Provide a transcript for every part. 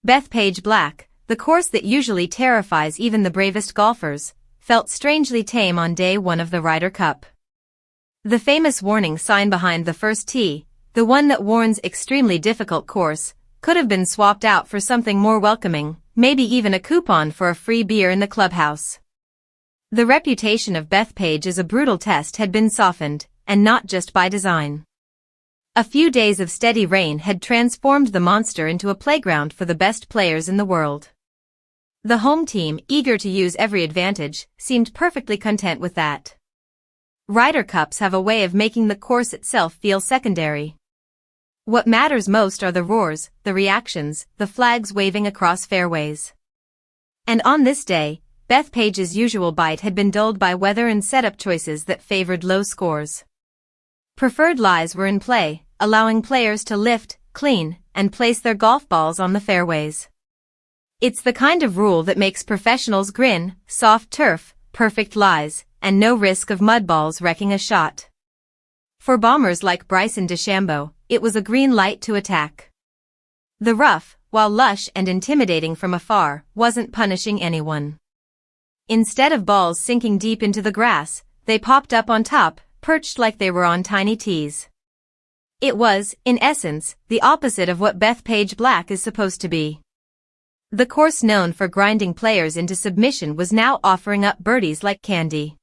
Bethpage Black, the course that usually terrifies even the bravest golfers, felt strangely tame on day one of the Ryder Cup. The famous warning sign behind the first tee, the one that warns extremely difficult course, could have been swapped out for something more welcoming, maybe even a coupon for a free beer in the clubhouse. The reputation of Bethpage as a brutal test had been softened, and not just by design. A few days of steady rain had transformed the monster into a playground for the best players in the world. The home team, eager to use every advantage, seemed perfectly content with that. Ryder Cups have a way of making the course itself feel secondary. What matters most are the roars, the reactions, the flags waving across fairways. And on this day, Bethpage's usual bite had been dulled by weather and setup choices that favored low scores. Preferred lies were in play, allowing players to lift, clean, and place their golf balls on the fairways. It's the kind of rule that makes professionals grin: soft turf, perfect lies, and no risk of mud balls wrecking a shot. For bombers like Bryson DeChambeau, it was a green light to attack. The rough, while lush and intimidating from afar, wasn't punishing anyone. Instead of balls sinking deep into the grass, they popped up on top, perched like they were on tiny tees. It was, in essence, the opposite of what Bethpage Black is supposed to be. The course known for grinding players into submission was now offering up birdies like candy.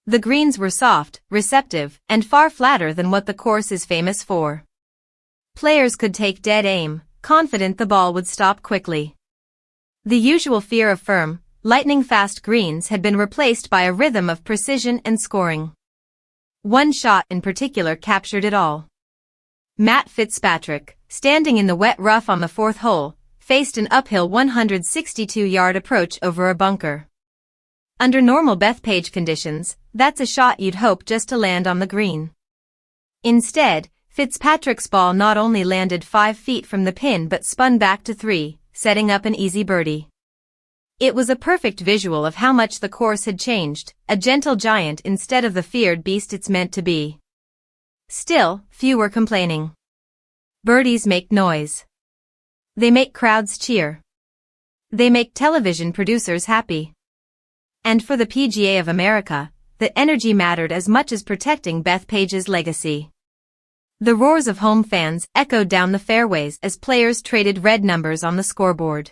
The greens were soft, receptive, and far flatter than what the course is famous for. Players could take dead aim, confident the ball would stop quickly. The usual fear of firm, lightning-fast greens had been replaced by a rhythm of precision and scoring. One shot in particular captured it all. Matt Fitzpatrick, standing in the wet rough on the fourth hole, faced an uphill 162-yard approach over a bunker. Under normal Bethpage conditions, that's a shot you'd hope just to land on the green. Instead, Fitzpatrick's ball not only landed 5 feet from the pin but spun back to 3, setting up an easy birdie. It was a perfect visual of how much the course had changed, a gentle giant instead of the feared beast it's meant to be. Still, few were complaining. Birdies make noise. They make crowds cheer. They make television producers happy. And for the PGA of America, the energy mattered as much as protecting Bethpage's legacy. The roars of home fans echoed down the fairways as players traded red numbers on the scoreboard.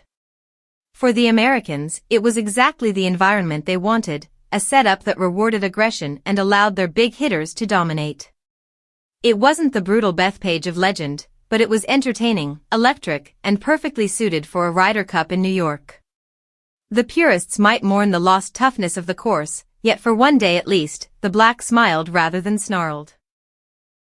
For the Americans, it was exactly the environment they wanted, a setup that rewarded aggression and allowed their big hitters to dominate. It wasn't the brutal Bethpage of legend, but it was entertaining, electric, and perfectly suited for a Ryder Cup in New York. The purists might mourn the lost toughness of the course, yet for one day at least, the Black smiled rather than snarled.